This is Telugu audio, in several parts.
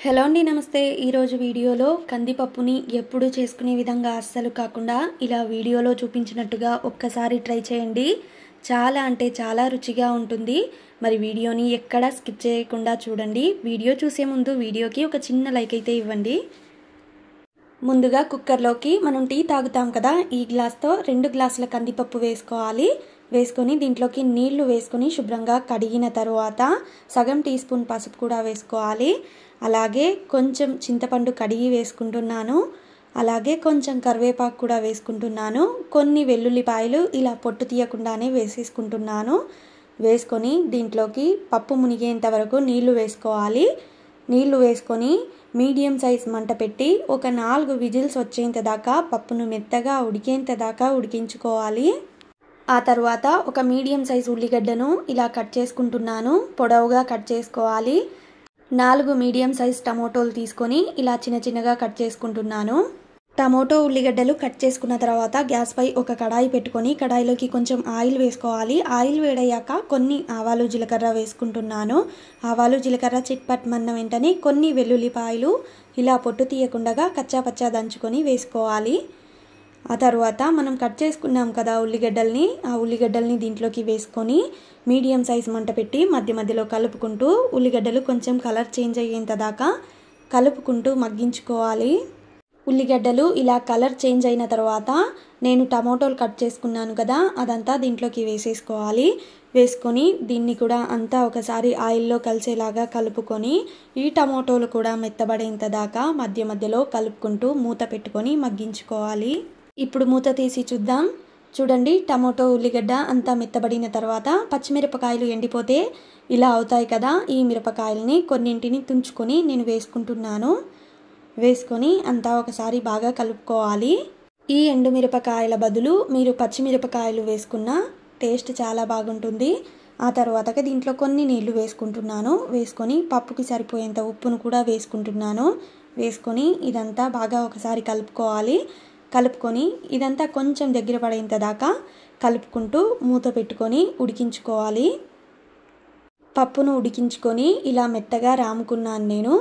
హలో అండి, నమస్తే. ఈరోజు వీడియోలో కందిపప్పుని ఎప్పుడు చేసుకునే విధంగా అస్సలు కాకుండా ఇలా వీడియోలో చూపించినట్టుగా ఒక్కసారి ట్రై చేయండి. చాలా అంటే చాలా రుచిగా ఉంటుంది. మరి వీడియోని ఎక్కడా స్కిప్ చేయకుండా చూడండి. వీడియో చూసే ముందు వీడియోకి ఒక చిన్న లైక్ అయితే ఇవ్వండి. ముందుగా కుక్కర్లోకి మనం టీ తాగుతాం కదా, ఈ గ్లాస్తో 2 గ్లాసుల కందిపప్పు వేసుకోవాలి. వేసుకొని దీంట్లోకి నీళ్లు వేసుకొని శుభ్రంగా కడిగిన తర్వాత సగం టీ స్పూన్ పసుపు కూడా వేసుకోవాలి. అలాగే కొంచెం చింతపండు కడిగి వేసుకుంటున్నాను. అలాగే కొంచెం కరివేపాకు కూడా వేసుకుంటున్నాను. కొన్ని వెల్లుల్లిపాయలు ఇలా పొట్టు తీయకుండానే వేసేసుకుంటున్నాను. వేసుకొని దీంట్లోకి పప్పు మునిగేంత వరకు నీళ్లు వేసుకోవాలి. నీళ్లు వేసుకొని మీడియం సైజ్ మంట పెట్టి ఒక 4 విజిల్స్ వచ్చేంత దాకా పప్పును మెత్తగా ఉడికేంత దాకా ఉడికించుకోవాలి. ఆ తర్వాత ఒక మీడియం సైజ్ ఉల్లిగడ్డను ఇలా కట్ చేసుకుంటున్నాను. పొడవుగా కట్ చేసుకోవాలి. 4 మీడియం సైజ్ టమోటోలు తీసుకొని ఇలా చిన్నగా కట్ చేసుకుంటున్నాను. టమోటో ఉల్లిగడ్డలు కట్ చేసుకున్న తర్వాత గ్యాస్ పై ఒక కడాయి పెట్టుకొని కడాయిలోకి కొంచెం ఆయిల్ వేసుకోవాలి. ఆయిల్ వేడయ్యాక కొన్ని ఆవాలు జీలకర్ర వేసుకుంటున్నాను. ఆవాలు జీలకర్ర చిట్పట్మన్న వెంటనే కొన్ని వెల్లుల్లిపాయలు ఇలా పొట్టు తీయకుండా కచ్చా పచ్చా దంచుకొని వేసుకోవాలి. ఆ తర్వాత మనం కట్ చేసుకున్నాం కదా ఉల్లిగడ్డల్ని, ఆ ఉల్లిగడ్డల్ని దీంట్లోకి వేసుకొని మీడియం సైజ్ మంట పెట్టి మధ్యలో కలుపుకుంటూ ఉల్లిగడ్డలు కొంచెం కలర్ చేంజ్ అయ్యేంత దాకా కలుపుకుంటూ మగ్గించుకోవాలి. ఉల్లిగడ్డలు ఇలా కలర్ చేంజ్ అయిన తర్వాత నేను టమోటోలు కట్ చేసుకున్నాను కదా, అదంతా దీంట్లోకి వేసేసుకోవాలి. వేసుకొని దీన్ని కూడా అంతా ఒకసారి ఆయిల్లో కలిసేలాగా కలుపుకొని ఈ టమోటోలు కూడా మెత్తబడేంత దాకా మధ్యలో కలుపుకుంటూ మూత పెట్టుకొని మగ్గించుకోవాలి. ఇప్పుడు మూత తీసి చూద్దాం. చూడండి, టమోటో ఉల్లిగడ్డ అంతా మెత్తబడిన తర్వాత పచ్చిమిరపకాయలు ఎండిపోతే ఇలా అవుతాయి కదా, ఈ మిరపకాయలని కొన్నింటిని తుంచుకొని నేను వేసుకుంటున్నాను. వేసుకొని అంతా ఒకసారి బాగా కలుపుకోవాలి. ఈ ఎండుమిరపకాయల బదులు మీరు పచ్చిమిరపకాయలు వేసుకున్న టేస్ట్ చాలా బాగుంటుంది. ఆ తర్వాతకి దీంట్లో కొన్ని నీళ్లు వేసుకుంటున్నాను. వేసుకొని పప్పుకి సరిపోయేంత ఉప్పును కూడా వేసుకుంటున్నాను. వేసుకొని ఇదంతా బాగా ఒకసారి కలుపుకోవాలి. కలుపుకొని ఇదంతా కొంచెం దగ్గర పడేంత దాకా కలుపుకుంటూ మూత పెట్టుకొని ఉడికించుకోవాలి. పప్పును ఉడికించుకొని ఇలా మెత్తగా రాముకున్నాను నేను.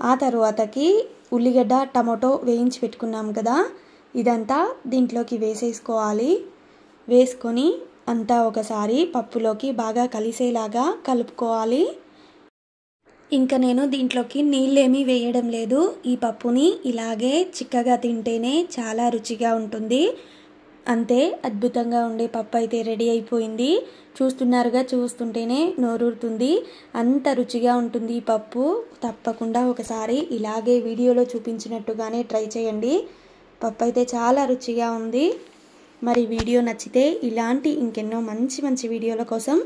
ఆ తర్వాతకి ఉల్లిగడ్డ టమాటో వేయించి పెట్టుకున్నాం కదా, ఇదంతా దీంట్లోకి వేసేసుకోవాలి. వేసుకొని అంతా ఒకసారి పప్పులోకి బాగా కలిసేలాగా కలుపుకోవాలి. ఇంకా నేను దీంట్లోకి నీళ్ళేమీ వేయడం లేదు. ఈ పప్పుని ఇలాగే చిక్కగా తింటేనే చాలా రుచిగా ఉంటుంది. అంతే, అద్భుతంగా ఉండే పప్పు అయితే రెడీ అయిపోయింది. చూస్తున్నారుగా, చూస్తుంటేనే నోరూరుతుంది. అంత రుచిగా ఉంటుంది ఈ పప్పు. తప్పకుండా ఒకసారి ఇలాగే వీడియోలో చూపించినట్టుగానే ట్రై చేయండి. పప్పు అయితే చాలా రుచిగా ఉంది. మరి వీడియో నచ్చితే ఇలాంటి ఇంకెన్నో మంచి వీడియోల కోసం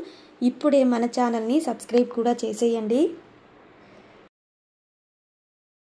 ఇప్పుడే మన ఛానల్ని సబ్స్క్రైబ్ కూడా చేసేయండి.